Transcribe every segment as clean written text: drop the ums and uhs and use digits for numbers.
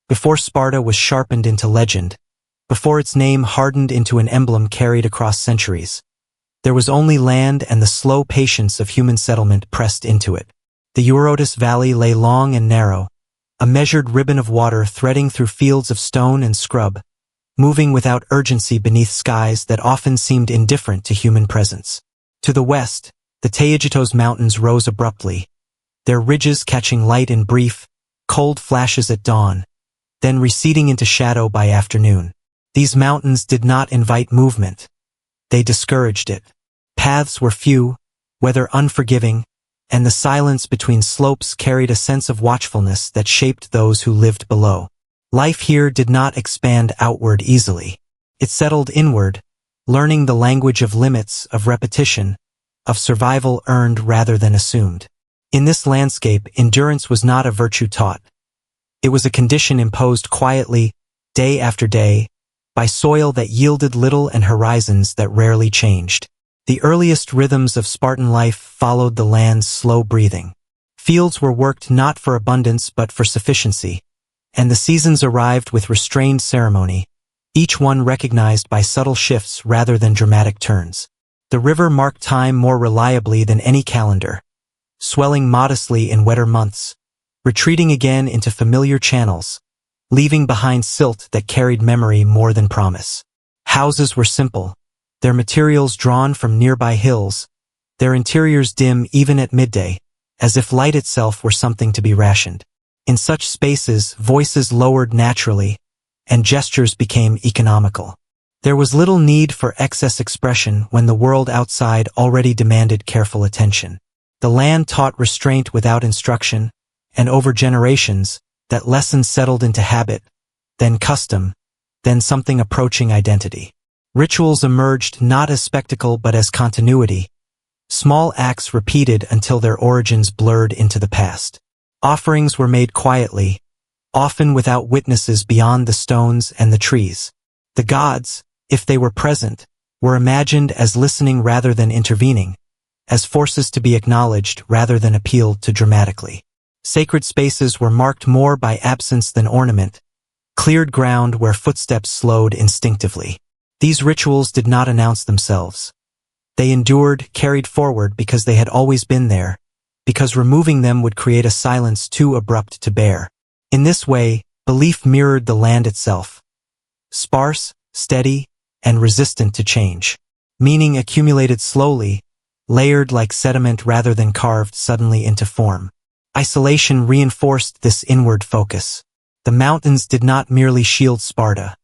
before Sparta was sharpened into legend, before its name hardened into an emblem carried across centuries. There was only land and the slow patience of human settlement pressed into it. The Eurotas Valley lay long and narrow, a measured ribbon of water threading through fields of stone and scrub, moving without urgency beneath skies that often seemed indifferent to human presence. To the west, the Taygetos Mountains rose abruptly, their ridges catching light in brief, cold flashes at dawn, then receding into shadow by afternoon. These mountains did not invite movement. They discouraged it. Paths were few, weather unforgiving, and the silence between slopes carried a sense of watchfulness that shaped those who lived below. Life here did not expand outward easily. It settled inward, learning the language of limits, of repetition, of survival earned rather than assumed. In this landscape, endurance was not a virtue taught. It was a condition imposed quietly, day after day, by soil that yielded little and horizons that rarely changed. The earliest rhythms of Spartan life followed the land's slow breathing. Fields were worked not for abundance but for sufficiency, and the seasons arrived with restrained ceremony, each one recognized by subtle shifts rather than dramatic turns. The river marked time more reliably than any calendar, swelling modestly in wetter months, retreating again into familiar channels, leaving behind silt that carried memory more than promise. Houses were simple, their materials drawn from nearby hills, their interiors dim even at midday, as if light itself were something to be rationed. In such spaces, voices lowered naturally, and gestures became economical. There was little need for excess expression when the world outside already demanded careful attention. The land taught restraint without instruction, and over generations, that lesson settled into habit, then custom, then something approaching identity. Rituals emerged not as spectacle but as continuity, small acts repeated until their origins blurred into the past. Offerings were made quietly, often without witnesses beyond the stones and the trees. The gods, if they were present, were imagined as listening rather than intervening, as forces to be acknowledged rather than appealed to dramatically. Sacred spaces were marked more by absence than ornament, cleared ground where footsteps slowed instinctively. These rituals did not announce themselves. They endured, carried forward because they had always been there, because removing them would create a silence too abrupt to bear. In this way, belief mirrored the land itself, sparse, steady, and resistant to change. Meaning accumulated slowly, layered like sediment rather than carved suddenly into form. Isolation reinforced this inward focus. The mountains did not merely shield Sparta.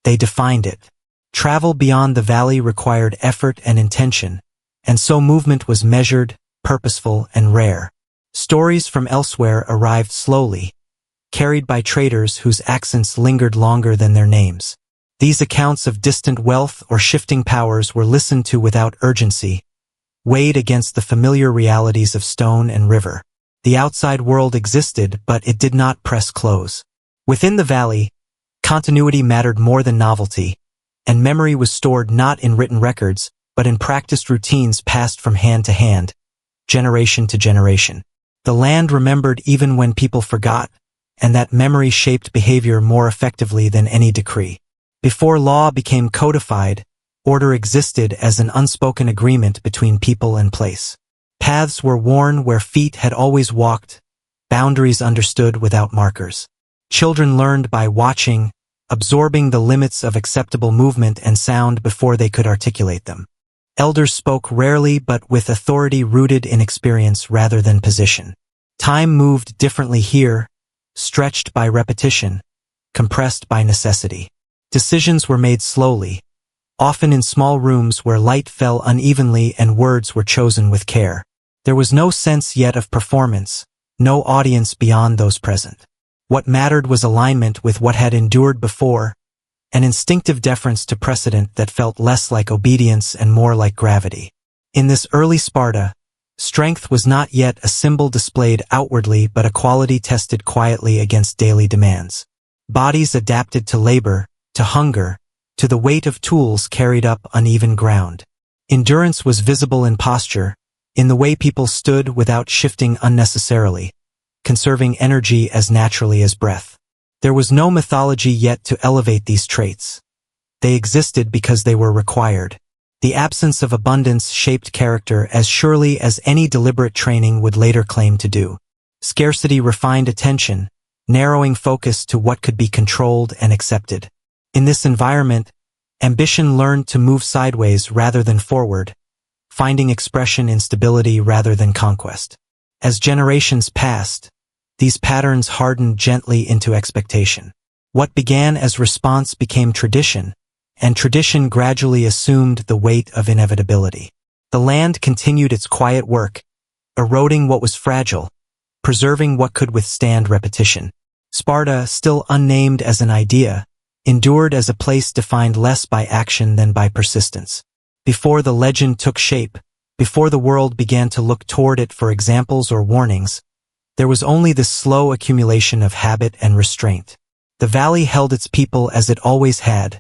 They defined it. Travel beyond the valley required effort and intention, and so movement was measured, purposeful, and rare. Stories from elsewhere arrived slowly, carried by traders whose accents lingered longer than their names. These accounts of distant wealth or shifting powers were listened to without urgency, weighed against the familiar realities of stone and river. The outside world existed, but it did not press close. Within the valley, continuity mattered more than novelty, and memory was stored not in written records, but in practiced routines passed from hand to hand, generation to generation. The land remembered even when people forgot, and that memory shaped behavior more effectively than any decree. Before law became codified, order existed as an unspoken agreement between people and place. Paths were worn where feet had always walked, boundaries understood without markers. Children learned by watching, absorbing the limits of acceptable movement and sound before they could articulate them. Elders spoke rarely but with authority rooted in experience rather than position. Time moved differently here, stretched by repetition, compressed by necessity. Decisions were made slowly, often in small rooms where light fell unevenly and words were chosen with care. There was no sense yet of performance, no audience beyond those present. What mattered was alignment with what had endured before, an instinctive deference to precedent that felt less like obedience and more like gravity. In this early Sparta, strength was not yet a symbol displayed outwardly but a quality tested quietly against daily demands. Bodies adapted to labor, to hunger, to the weight of tools carried up uneven ground. Endurance was visible in posture, in the way people stood without shifting unnecessarily, conserving energy as naturally as breath. There was no mythology yet to elevate these traits. They existed because they were required. The absence of abundance shaped character as surely as any deliberate training would later claim to do. Scarcity refined attention, narrowing focus to what could be controlled and accepted. In this environment, ambition learned to move sideways rather than forward, finding expression in stability rather than conquest. As generations passed, these patterns hardened gently into expectation. What began as response became tradition, and tradition gradually assumed the weight of inevitability. The land continued its quiet work, eroding what was fragile, preserving what could withstand repetition. Sparta, still unnamed as an idea, endured as a place defined less by action than by persistence. Before the legend took shape, before the world began to look toward it for examples or warnings, there was only this slow accumulation of habit and restraint. The valley held its people as it always had,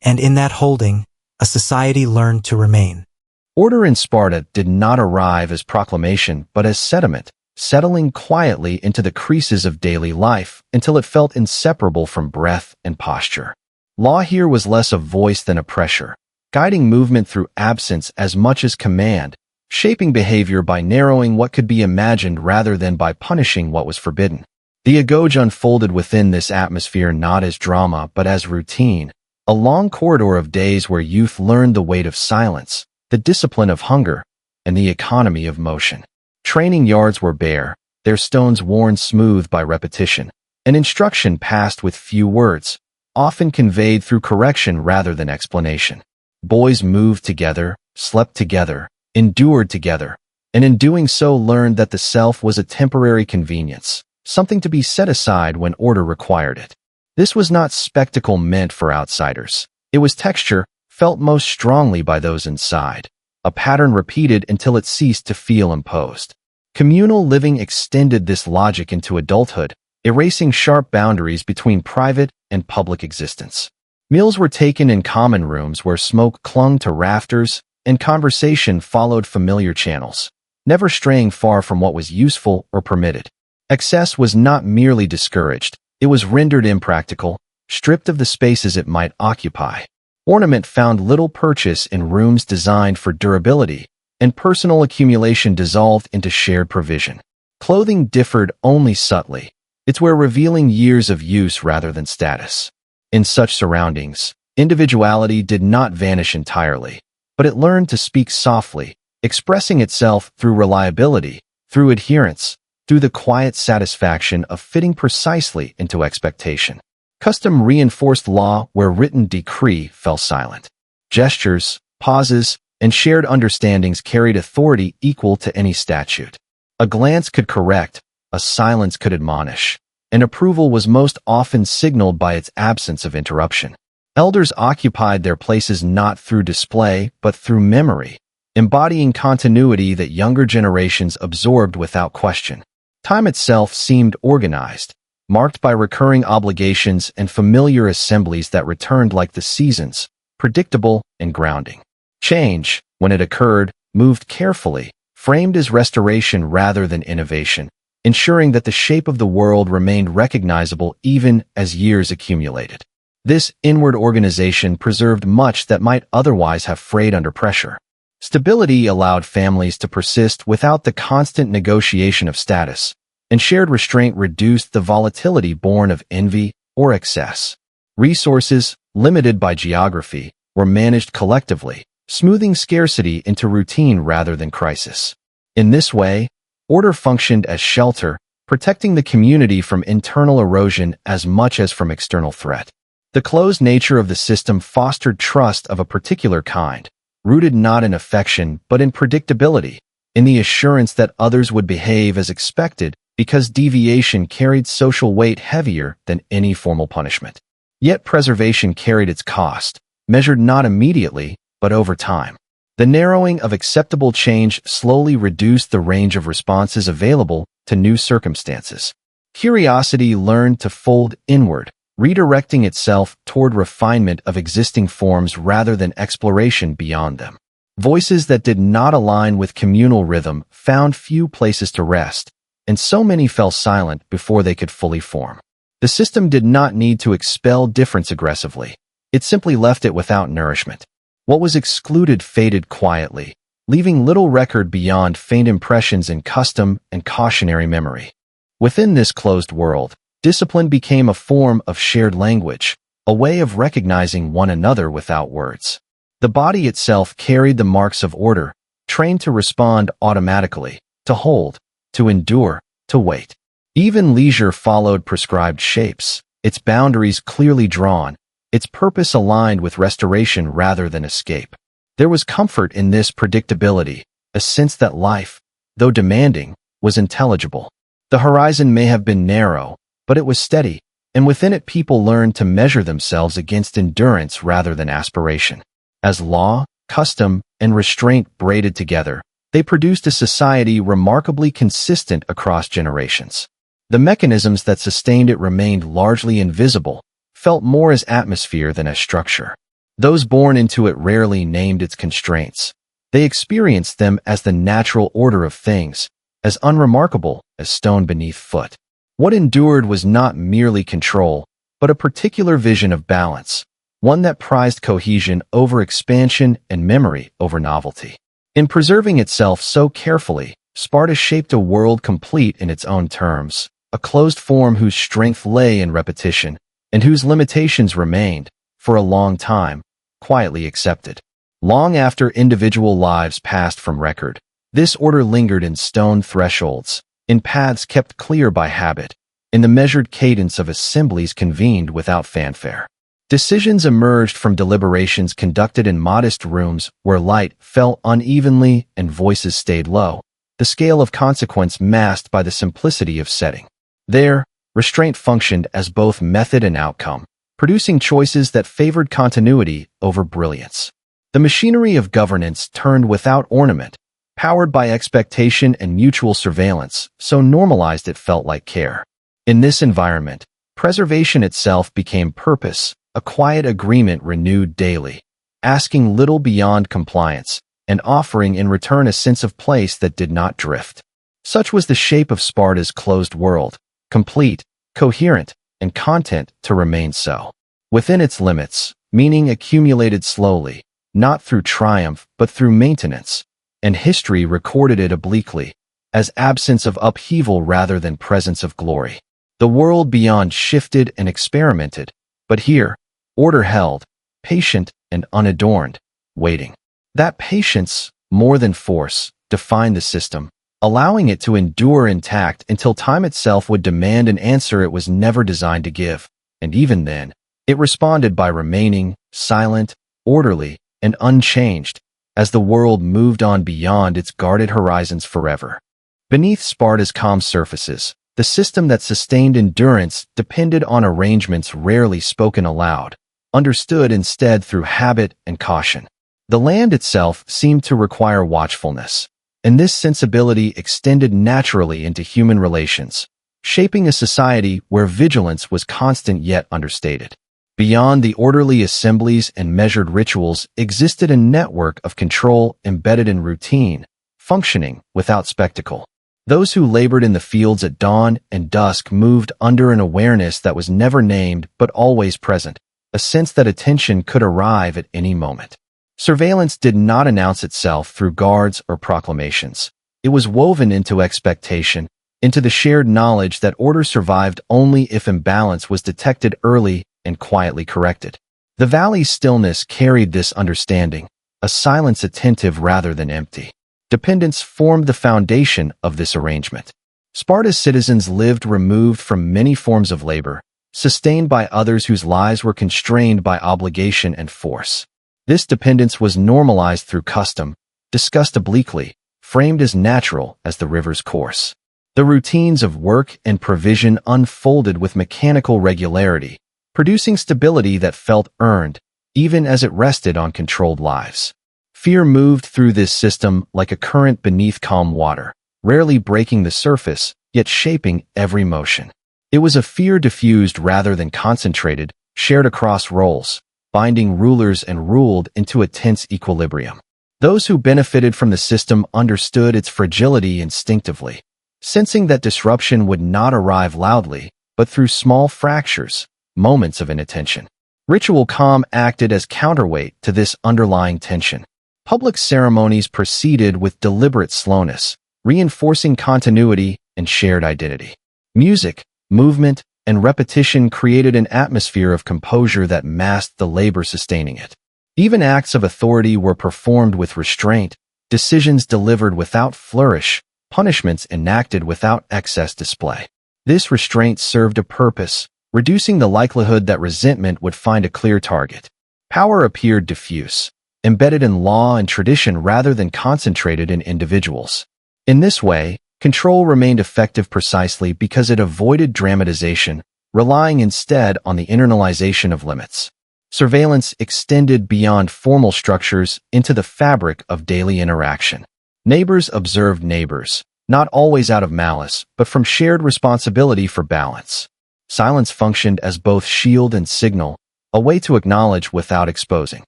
and in that holding, a society learned to remain. Order in Sparta did not arrive as proclamation but as sediment, settling quietly into the creases of daily life until it felt inseparable from breath and posture. Law here was less a voice than a pressure, guiding movement through absence as much as command, shaping behavior by narrowing what could be imagined rather than by punishing what was forbidden. The agoge unfolded within this atmosphere not as drama but as routine, a long corridor of days where youth learned the weight of silence, the discipline of hunger, and the economy of motion. Training yards were bare, their stones worn smooth by repetition, and instruction passed with few words, often conveyed through correction rather than explanation. Boys moved together, slept together, endured together, and in doing so learned that the self was a temporary convenience, something to be set aside when order required it. This was not spectacle meant for outsiders. It was texture, felt most strongly by those inside, a pattern repeated until it ceased to feel imposed. Communal living extended this logic into adulthood, erasing sharp boundaries between private and public existence. Meals were taken in common rooms where smoke clung to rafters, and conversation followed familiar channels, never straying far from what was useful or permitted. Excess was not merely discouraged, it was rendered impractical, stripped of the spaces it might occupy. Ornament found little purchase in rooms designed for durability, and personal accumulation dissolved into shared provision. Clothing differed only subtly. It's where revealing years of use rather than status. In such surroundings, individuality did not vanish entirely, but it learned to speak softly, expressing itself through reliability, through adherence, through the quiet satisfaction of fitting precisely into expectation. Custom reinforced law where written decree fell silent. Gestures, pauses, and shared understandings carried authority equal to any statute. A glance could correct, a silence could admonish, and approval was most often signaled by its absence of interruption. Elders occupied their places not through display but through memory, embodying continuity that younger generations absorbed without question. Time itself seemed organized, marked by recurring obligations and familiar assemblies that returned like the seasons, predictable and grounding. Change, when it occurred, moved carefully, framed as restoration rather than innovation, ensuring that the shape of the world remained recognizable even as years accumulated. This inward organization preserved much that might otherwise have frayed under pressure. Stability allowed families to persist without the constant negotiation of status, and shared restraint reduced the volatility born of envy or excess. Resources, limited by geography, were managed collectively, smoothing scarcity into routine rather than crisis. In this way, order functioned as shelter, protecting the community from internal erosion as much as from external threat. The closed nature of the system fostered trust of a particular kind, rooted not in affection but in predictability, in the assurance that others would behave as expected because deviation carried social weight heavier than any formal punishment. Yet preservation carried its cost, measured not immediately, but over time. The narrowing of acceptable change slowly reduced the range of responses available to new circumstances. Curiosity learned to fold inward, redirecting itself toward refinement of existing forms rather than exploration beyond them. Voices that did not align with communal rhythm found few places to rest, and so many fell silent before they could fully form. The The system did not need to expel difference aggressively. It simply left it without nourishment. What was excluded faded quietly, leaving little record beyond faint impressions in custom and cautionary memory. Within this closed world, discipline became a form of shared language, a way of recognizing one another without words. The body itself carried the marks of order, trained to respond automatically, to hold, to endure, to wait. Even leisure followed prescribed shapes, its boundaries clearly drawn, its purpose aligned with restoration rather than escape. There was comfort in this predictability, a sense that life, though demanding, was intelligible. The horizon may have been narrow, but it was steady, and within it people learned to measure themselves against endurance rather than aspiration. As law, custom, and restraint braided together, they produced a society remarkably consistent across generations. The mechanisms that sustained it remained largely invisible, felt more as atmosphere than as structure. Those born into it rarely named its constraints. They experienced them as the natural order of things, as unremarkable as stone beneath foot. What endured was not merely control, but a particular vision of balance, one that prized cohesion over expansion and memory over novelty. In preserving itself so carefully, Sparta shaped a world complete in its own terms, a closed form whose strength lay in repetition, and whose limitations remained, for a long time, quietly accepted. Long after individual lives passed from record, this order lingered in stone thresholds, in paths kept clear by habit, in the measured cadence of assemblies convened without fanfare. Decisions emerged from deliberations conducted in modest rooms where light fell unevenly and voices stayed low, the scale of consequence masked by the simplicity of setting. There, restraint functioned as both method and outcome, producing choices that favored continuity over brilliance. The machinery of governance turned without ornament, powered by expectation and mutual surveillance, so normalized it felt like care. In this environment, preservation itself became purpose, a quiet agreement renewed daily, asking little beyond compliance, and offering in return a sense of place that did not drift. Such was the shape of Sparta's closed world, complete, coherent, and content to remain so. Within its limits, meaning accumulated slowly, not through triumph but through maintenance, and history recorded it obliquely, as absence of upheaval rather than presence of glory. The world beyond shifted and experimented, but here, order held, patient and unadorned, waiting. That patience, more than force, defined the system, allowing it to endure intact until time itself would demand an answer it was never designed to give, and even then, it responded by remaining silent, orderly, and unchanged, as the world moved on beyond its guarded horizons forever. Beneath Sparta's calm surfaces, the system that sustained endurance depended on arrangements rarely spoken aloud, understood instead through habit and caution. The land itself seemed to require watchfulness, and this sensibility extended naturally into human relations, shaping a society where vigilance was constant yet understated. Beyond the orderly assemblies and measured rituals existed a network of control embedded in routine, functioning without spectacle. Those who labored in the fields at dawn and dusk moved under an awareness that was never named but always present, a sense that attention could arrive at any moment. Surveillance did not announce itself through guards or proclamations. It was woven into expectation, into the shared knowledge that order survived only if imbalance was detected early and quietly corrected. The valley's stillness carried this understanding, a silence attentive rather than empty. Dependence formed the foundation of this arrangement. Sparta's citizens lived removed from many forms of labor, sustained by others whose lives were constrained by obligation and force. This dependence was normalized through custom, discussed obliquely, framed as natural as the river's course. The routines of work and provision unfolded with mechanical regularity, producing stability that felt earned, even as it rested on controlled lives. Fear moved through this system like a current beneath calm water, rarely breaking the surface, yet shaping every motion. It was a fear diffused rather than concentrated, shared across roles, binding rulers and ruled into a tense equilibrium. Those who benefited from the system understood its fragility instinctively. Sensing that disruption would not arrive loudly, but through small fractures, moments of inattention. Ritual calm acted as counterweight to this underlying tension. Public ceremonies proceeded with deliberate slowness, reinforcing continuity and shared identity. Music, movement, and repetition created an atmosphere of composure that masked the labor sustaining it. Even acts of authority were performed with restraint, decisions delivered without flourish, punishments enacted without excess display. This restraint served a purpose, reducing the likelihood that resentment would find a clear target. Power appeared diffuse, embedded in law and tradition rather than concentrated in individuals. In this way, control remained effective precisely because it avoided dramatization, relying instead on the internalization of limits. Surveillance extended beyond formal structures into the fabric of daily interaction. Neighbors observed neighbors, not always out of malice, but from shared responsibility for balance. Silence functioned as both shield and signal, a way to acknowledge without exposing.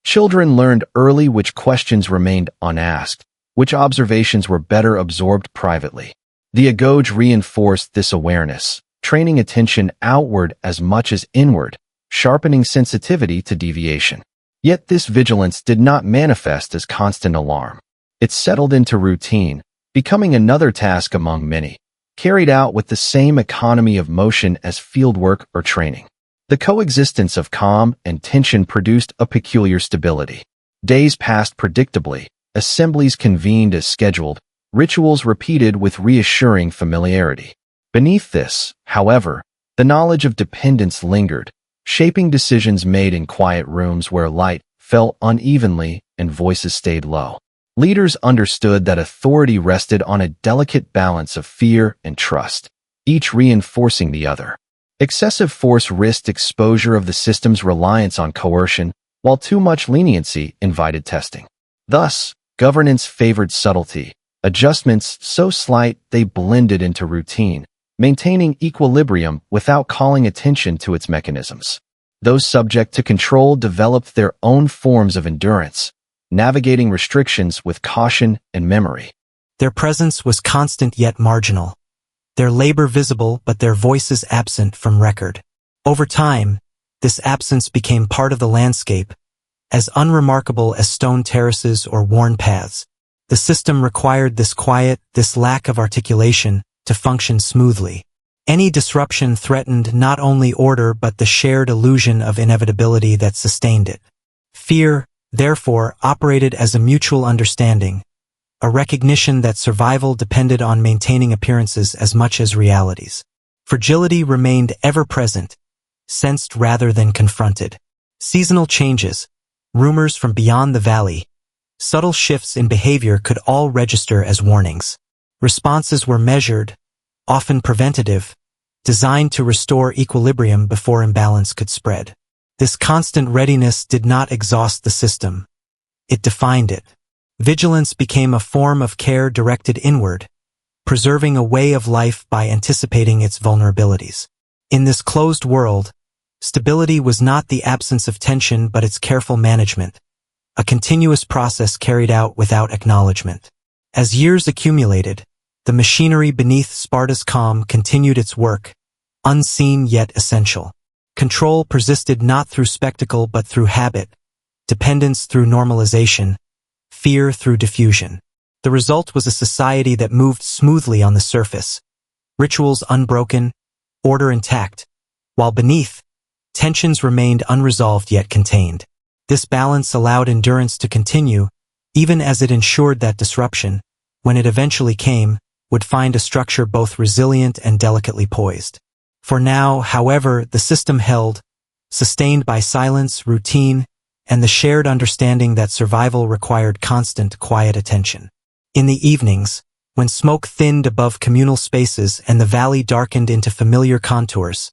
Children learned early which questions remained unasked, which observations were better absorbed privately. The agoge reinforced this awareness, training attention outward as much as inward, sharpening sensitivity to deviation. Yet this vigilance did not manifest as constant alarm. It settled into routine, becoming another task among many, carried out with the same economy of motion as fieldwork or training. The coexistence of calm and tension produced a peculiar stability. Days passed predictably, assemblies convened as scheduled, rituals repeated with reassuring familiarity. Beneath this, however, the knowledge of dependence lingered, shaping decisions made in quiet rooms where light fell unevenly and voices stayed low. Leaders understood that authority rested on a delicate balance of fear and trust, each reinforcing the other. Excessive force risked exposure of the system's reliance on coercion, while too much leniency invited testing. Thus, governance favored subtlety, adjustments so slight they blended into routine, maintaining equilibrium without calling attention to its mechanisms. Those subject to control developed their own forms of endurance, navigating restrictions with caution and memory. Their presence was constant yet marginal, their labor visible but their voices absent from record. Over time, this absence became part of the landscape, as unremarkable as stone terraces or worn paths. The system required this quiet, this lack of articulation, to function smoothly. Any disruption threatened not only order but the shared illusion of inevitability that sustained it. Fear, therefore, operated as a mutual understanding, a recognition that survival depended on maintaining appearances as much as realities. Fragility remained ever present, sensed rather than confronted. Seasonal changes, rumors from beyond the valley, subtle shifts in behavior could all register as warnings. Responses were measured, often preventative, designed to restore equilibrium before imbalance could spread. This constant readiness did not exhaust the system. It defined it. Vigilance became a form of care directed inward, preserving a way of life by anticipating its vulnerabilities. In this closed world, stability was not the absence of tension but its careful management, a continuous process carried out without acknowledgement. As years accumulated, the machinery beneath Sparta's calm continued its work, unseen yet essential. Control persisted not through spectacle but through habit, dependence through normalization, fear through diffusion. The result was a society that moved smoothly on the surface, rituals unbroken, order intact, while beneath, tensions remained unresolved yet contained. This balance allowed endurance to continue, even as it ensured that disruption, when it eventually came, would find a structure both resilient and delicately poised. For now, however, the system held, sustained by silence, routine, and the shared understanding that survival required constant, quiet attention. In the evenings, when smoke thinned above communal spaces and the valley darkened into familiar contours,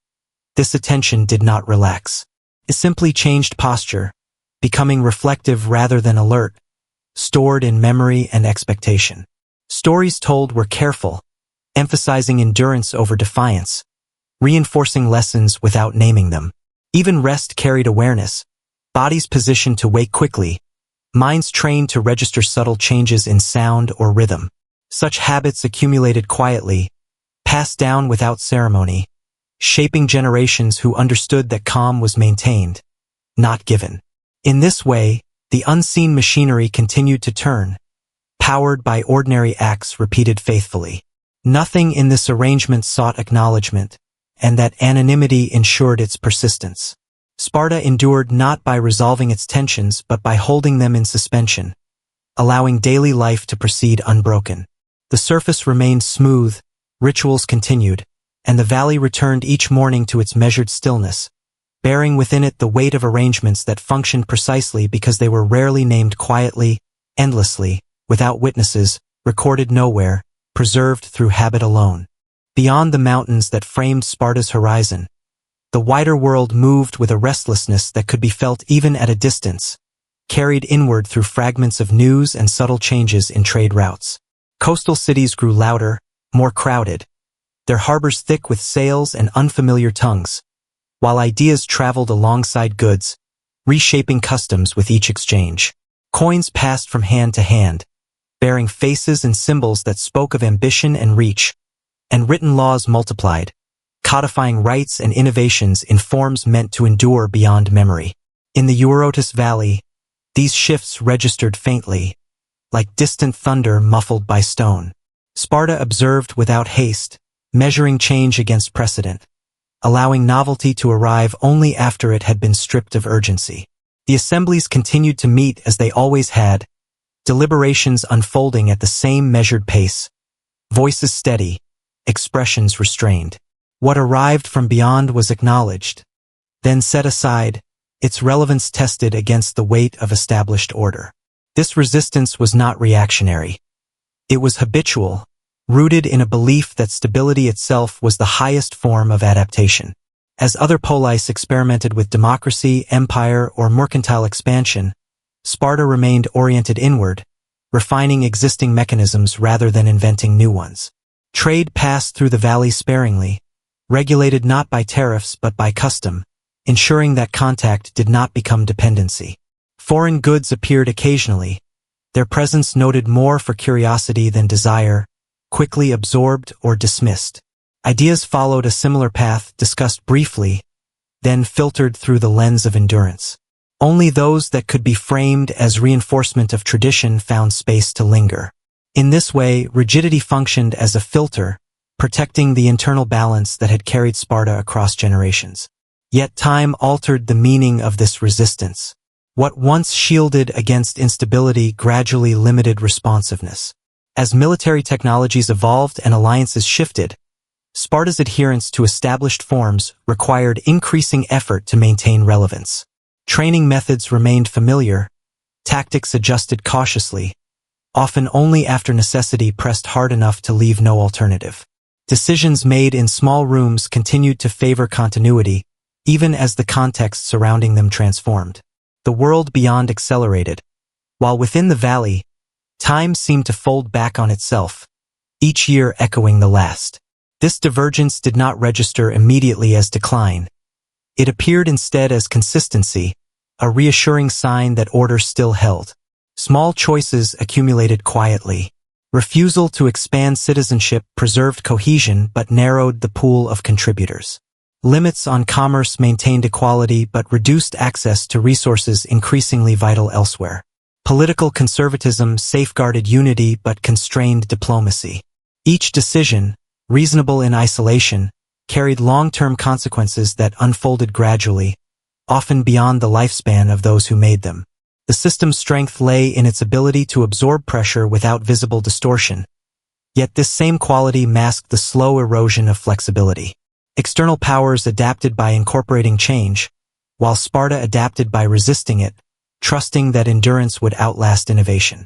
this attention did not relax. It simply changed posture, becoming reflective rather than alert, stored in memory and expectation. Stories told were careful, emphasizing endurance over defiance, reinforcing lessons without naming them. Even rest carried awareness, bodies positioned to wake quickly, minds trained to register subtle changes in sound or rhythm. Such habits accumulated quietly, passed down without ceremony, shaping generations who understood that calm was maintained, not given. In this way, the unseen machinery continued to turn, powered by ordinary acts repeated faithfully. Nothing in this arrangement sought acknowledgement, and that anonymity ensured its persistence. Sparta endured not by resolving its tensions but by holding them in suspension, allowing daily life to proceed unbroken. The surface remained smooth, rituals continued, and the valley returned each morning to its measured stillness, bearing within it the weight of arrangements that functioned precisely because they were rarely named quietly, endlessly, without witnesses, recorded nowhere, preserved through habit alone. Beyond the mountains that framed Sparta's horizon, the wider world moved with a restlessness that could be felt even at a distance, carried inward through fragments of news and subtle changes in trade routes. Coastal cities grew louder, more crowded, their harbors thick with sails and unfamiliar tongues, while ideas traveled alongside goods, reshaping customs with each exchange. Coins passed from hand to hand, bearing faces and symbols that spoke of ambition and reach, and written laws multiplied, codifying rights and innovations in forms meant to endure beyond memory. In the Eurotas Valley, these shifts registered faintly, like distant thunder muffled by stone. Sparta observed without haste, measuring change against precedent, allowing novelty to arrive only after it had been stripped of urgency. The assemblies continued to meet as they always had, deliberations unfolding at the same measured pace, voices steady, expressions restrained. What arrived from beyond was acknowledged, then set aside, its relevance tested against the weight of established order. This resistance was not reactionary. It was habitual, rooted in a belief that stability itself was the highest form of adaptation. As other polis experimented with democracy, empire, or mercantile expansion, Sparta remained oriented inward, refining existing mechanisms rather than inventing new ones. Trade passed through the valley sparingly, regulated not by tariffs but by custom, ensuring that contact did not become dependency. Foreign goods appeared occasionally, their presence noted more for curiosity than desire, quickly absorbed or dismissed. Ideas followed a similar path, discussed briefly, then filtered through the lens of endurance. Only those that could be framed as reinforcement of tradition found space to linger. In this way, rigidity functioned as a filter, protecting the internal balance that had carried Sparta across generations. Yet time altered the meaning of this resistance. What once shielded against instability gradually limited responsiveness. As military technologies evolved and alliances shifted, Sparta's adherence to established forms required increasing effort to maintain relevance. Training methods remained familiar, tactics adjusted cautiously, often only after necessity pressed hard enough to leave no alternative. Decisions made in small rooms continued to favor continuity, even as the context surrounding them transformed. The world beyond accelerated, while within the valley, time seemed to fold back on itself, each year echoing the last. This divergence did not register immediately as decline. It appeared instead as consistency, a reassuring sign that order still held. Small choices accumulated quietly. Refusal to expand citizenship preserved cohesion but narrowed the pool of contributors. Limits on commerce maintained equality but reduced access to resources increasingly vital elsewhere. Political conservatism safeguarded unity but constrained diplomacy. Each decision, reasonable in isolation, carried long-term consequences that unfolded gradually, often beyond the lifespan of those who made them. The system's strength lay in its ability to absorb pressure without visible distortion. Yet this same quality masked the slow erosion of flexibility. External powers adapted by incorporating change, while Sparta adapted by resisting it, trusting that endurance would outlast innovation.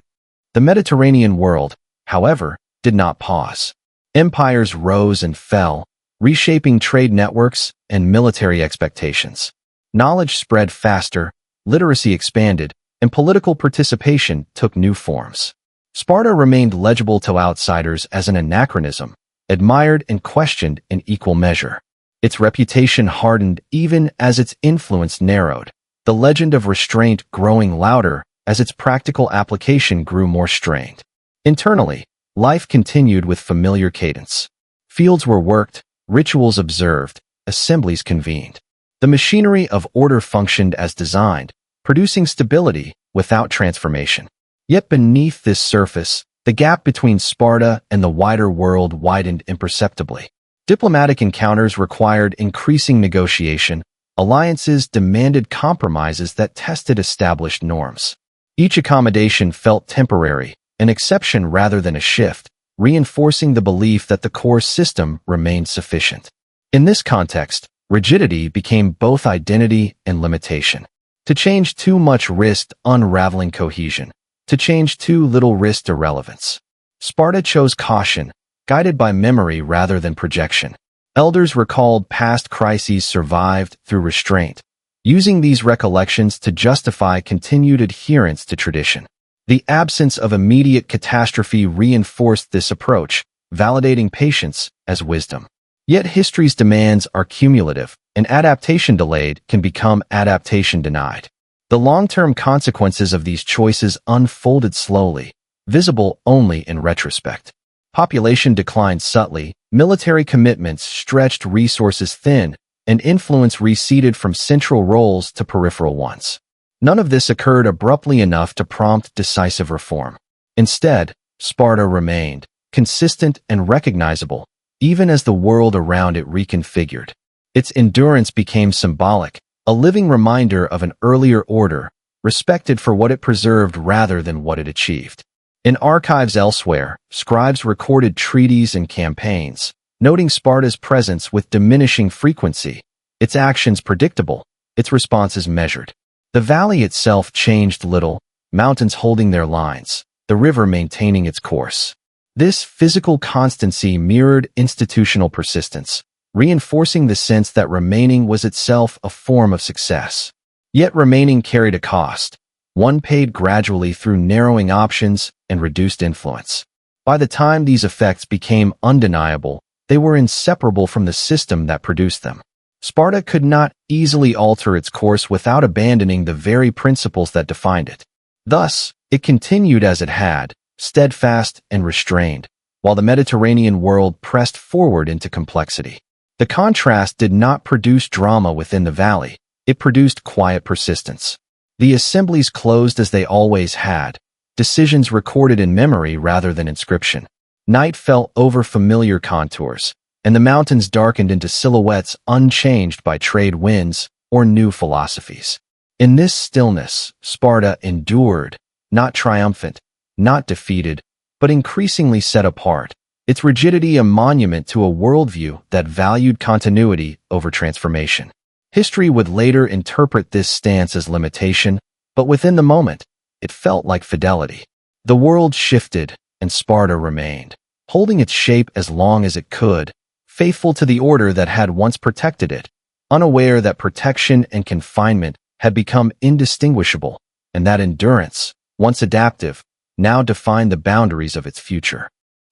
The Mediterranean world, however, did not pause. Empires rose and fell, reshaping trade networks and military expectations. Knowledge spread faster, literacy expanded, and political participation took new forms. Sparta remained legible to outsiders as an anachronism, admired and questioned in equal measure. Its reputation hardened even as its influence narrowed, the legend of restraint growing louder as its practical application grew more strained. Internally, life continued with familiar cadence. Fields were worked, rituals observed, assemblies convened. The machinery of order functioned as designed, producing stability without transformation. Yet beneath this surface, the gap between Sparta and the wider world widened imperceptibly. Diplomatic encounters required increasing negotiation. Alliances demanded compromises that tested established norms. Each accommodation felt temporary, an exception rather than a shift, reinforcing the belief that the core system remained sufficient. In this context, rigidity became both identity and limitation. To change too much risked unraveling cohesion. To change too little risked irrelevance. Sparta chose caution, guided by memory rather than projection. Elders recalled past crises survived through restraint, using these recollections to justify continued adherence to tradition. The absence of immediate catastrophe reinforced this approach, validating patience as wisdom. Yet history's demands are cumulative, and adaptation delayed can become adaptation denied. The long-term consequences of these choices unfolded slowly, visible only in retrospect. Population declined subtly, military commitments stretched resources thin, and influence receded from central roles to peripheral ones. None of this occurred abruptly enough to prompt decisive reform. Instead, Sparta remained, consistent and recognizable, even as the world around it reconfigured. Its endurance became symbolic, a living reminder of an earlier order, respected for what it preserved rather than what it achieved. In archives elsewhere, scribes recorded treaties and campaigns, noting Sparta's presence with diminishing frequency, its actions predictable, its responses measured. The valley itself changed little, mountains holding their lines, the river maintaining its course. This physical constancy mirrored institutional persistence, reinforcing the sense that remaining was itself a form of success. Yet remaining carried a cost, one paid gradually through narrowing options and reduced influence. By the time these effects became undeniable, they were inseparable from the system that produced them. Sparta could not easily alter its course without abandoning the very principles that defined it. Thus, it continued as it had, steadfast and restrained, while the Mediterranean world pressed forward into complexity. The contrast did not produce drama within the valley, it produced quiet persistence. The assemblies closed as they always had, decisions recorded in memory rather than inscription. Night fell over familiar contours, and the mountains darkened into silhouettes unchanged by trade winds or new philosophies. In this stillness, Sparta endured, not triumphant, not defeated, but increasingly set apart, its rigidity a monument to a worldview that valued continuity over transformation. History would later interpret this stance as limitation, but within the moment, it felt like fidelity. The world shifted, and Sparta remained, holding its shape as long as it could, faithful to the order that had once protected it, unaware that protection and confinement had become indistinguishable, and that endurance, once adaptive, now defined the boundaries of its future.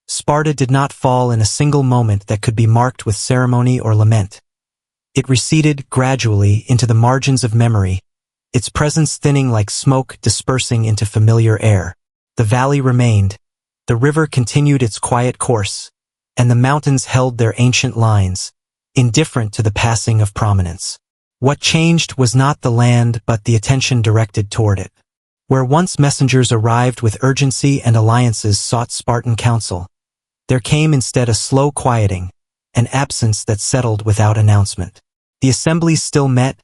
Sparta did not fall in a single moment that could be marked with ceremony or lament. It receded gradually into the margins of memory, its presence thinning like smoke dispersing into familiar air. The valley remained, the river continued its quiet course, and the mountains held their ancient lines, indifferent to the passing of prominence. What changed was not the land but the attention directed toward it. Where once messengers arrived with urgency and alliances sought Spartan counsel, there came instead a slow quieting, an absence that settled without announcement. The assemblies still met,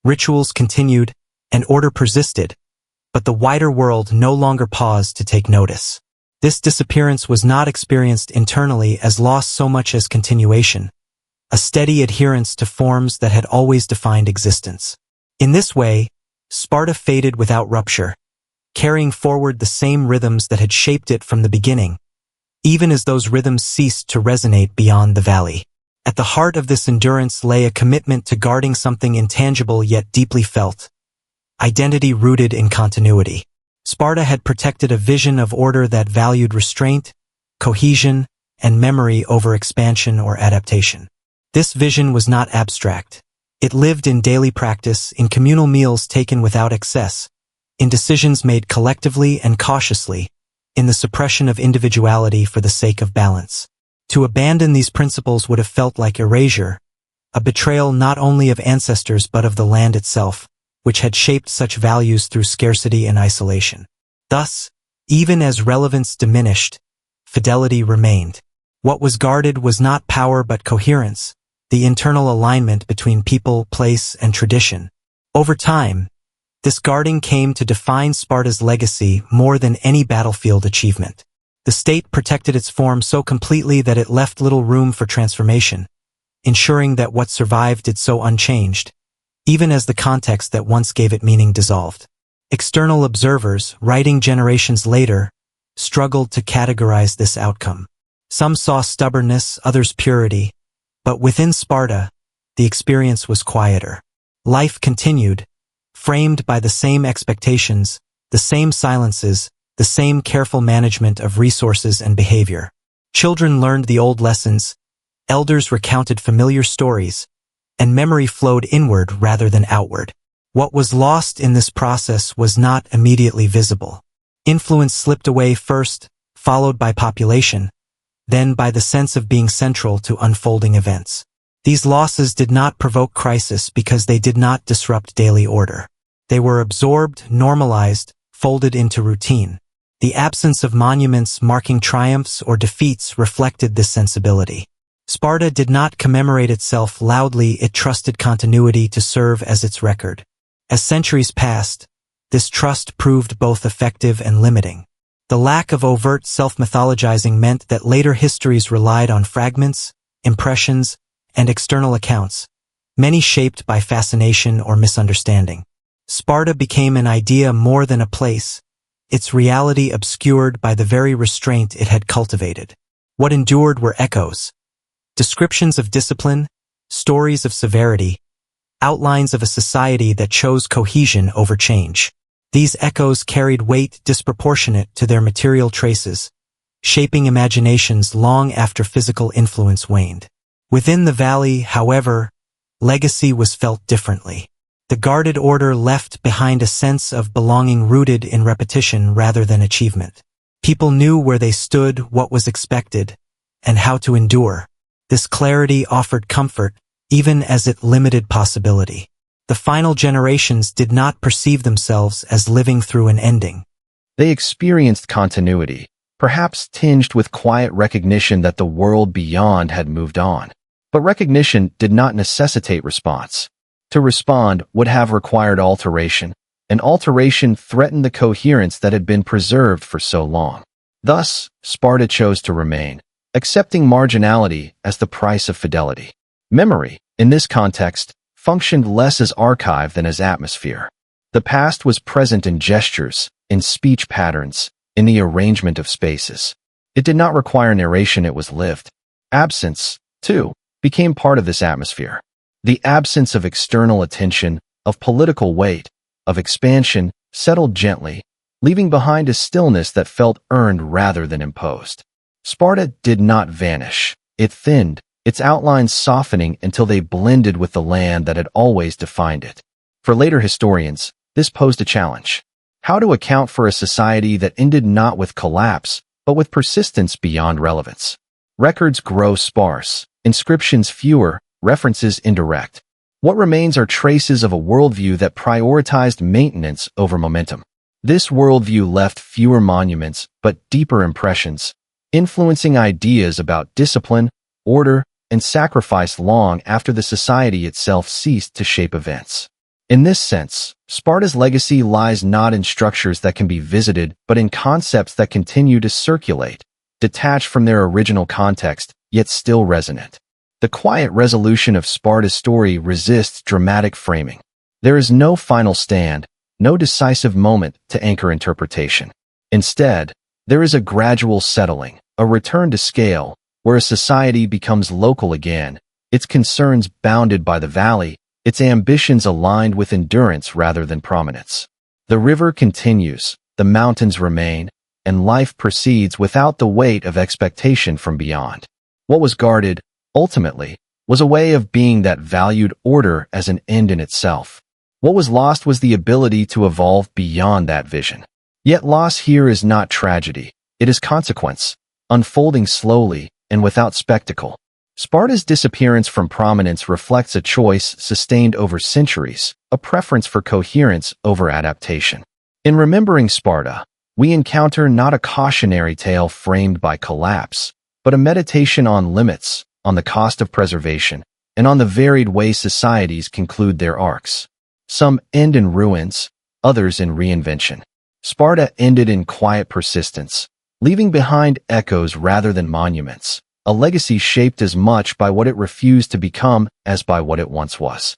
rituals continued, and order persisted, but the wider world no longer paused to take notice. This disappearance was not experienced internally as loss so much as continuation, a steady adherence to forms that had always defined existence. In this way, Sparta faded without rupture, carrying forward the same rhythms that had shaped it from the beginning, even as those rhythms ceased to resonate beyond the valley. At the heart of this endurance lay a commitment to guarding something intangible yet deeply felt, identity rooted in continuity. Sparta had protected a vision of order that valued restraint, cohesion, and memory over expansion or adaptation. This vision was not abstract. It lived in daily practice, in communal meals taken without excess, in decisions made collectively and cautiously, in the suppression of individuality for the sake of balance. To abandon these principles would have felt like erasure, a betrayal not only of ancestors but of the land itself, which had shaped such values through scarcity and isolation. Thus, even as relevance diminished, fidelity remained. What was guarded was not power but coherence, the internal alignment between people, place, and tradition. Over time, this guarding came to define Sparta's legacy more than any battlefield achievement. The state protected its form so completely that it left little room for transformation, ensuring that what survived did so unchanged, even as the context that once gave it meaning dissolved. External observers, writing generations later, struggled to categorize this outcome. Some saw stubbornness, others purity, but within Sparta, the experience was quieter. Life continued, framed by the same expectations, the same silences, the same careful management of resources and behavior. Children learned the old lessons, elders recounted familiar stories, and memory flowed inward rather than outward. What was lost in this process was not immediately visible. Influence slipped away first, followed by population, then by the sense of being central to unfolding events. These losses did not provoke crisis because they did not disrupt daily order. They were absorbed, normalized, folded into routine. The absence of monuments marking triumphs or defeats reflected this sensibility. Sparta did not commemorate itself loudly, it trusted continuity to serve as its record. As centuries passed, this trust proved both effective and limiting. The lack of overt self-mythologizing meant that later histories relied on fragments, impressions, and external accounts, many shaped by fascination or misunderstanding. Sparta became an idea more than a place, its reality obscured by the very restraint it had cultivated. What endured were echoes, descriptions of discipline, stories of severity, outlines of a society that chose cohesion over change. These echoes carried weight disproportionate to their material traces, shaping imaginations long after physical influence waned. Within the valley, however, legacy was felt differently. The guarded order left behind a sense of belonging rooted in repetition rather than achievement. People knew where they stood, what was expected, and how to endure. This clarity offered comfort, even as it limited possibility. The final generations did not perceive themselves as living through an ending. They experienced continuity, perhaps tinged with quiet recognition that the world beyond had moved on. But recognition did not necessitate response. To respond would have required alteration, and alteration threatened the coherence that had been preserved for so long. Thus, Sparta chose to remain, accepting marginality as the price of fidelity. Memory, in this context, functioned less as archive than as atmosphere. The past was present in gestures, in speech patterns, in the arrangement of spaces. It did not require narration, it was lived. Absence, too, became part of this atmosphere. The absence of external attention, of political weight, of expansion, settled gently, leaving behind a stillness that felt earned rather than imposed. Sparta did not vanish. It thinned, its outlines softening until they blended with the land that had always defined it. For later historians, this posed a challenge. How to account for a society that ended not with collapse, but with persistence beyond relevance. Records grow sparse, inscriptions fewer, references indirect. What remains are traces of a worldview that prioritized maintenance over momentum. This worldview left fewer monuments, but deeper impressions, influencing ideas about discipline, order, and sacrifice long after the society itself ceased to shape events. In this sense, Sparta's legacy lies not in structures that can be visited, but in concepts that continue to circulate, detached from their original context, yet still resonant. The quiet resolution of Sparta's story resists dramatic framing. There is no final stand, no decisive moment to anchor interpretation. Instead, there is a gradual settling, a return to scale, where a society becomes local again, its concerns bounded by the valley, its ambitions aligned with endurance rather than prominence. The river continues, the mountains remain, and life proceeds without the weight of expectation from beyond. What was guarded, ultimately, was a way of being that valued order as an end in itself. What was lost was the ability to evolve beyond that vision. Yet loss here is not tragedy, it is consequence, unfolding slowly and without spectacle. Sparta's disappearance from prominence reflects a choice sustained over centuries, a preference for coherence over adaptation. In remembering Sparta, we encounter not a cautionary tale framed by collapse, but a meditation on limits, on the cost of preservation, and on the varied ways societies conclude their arcs. Some end in ruins, others in reinvention. Sparta ended in quiet persistence, leaving behind echoes rather than monuments, a legacy shaped as much by what it refused to become as by what it once was.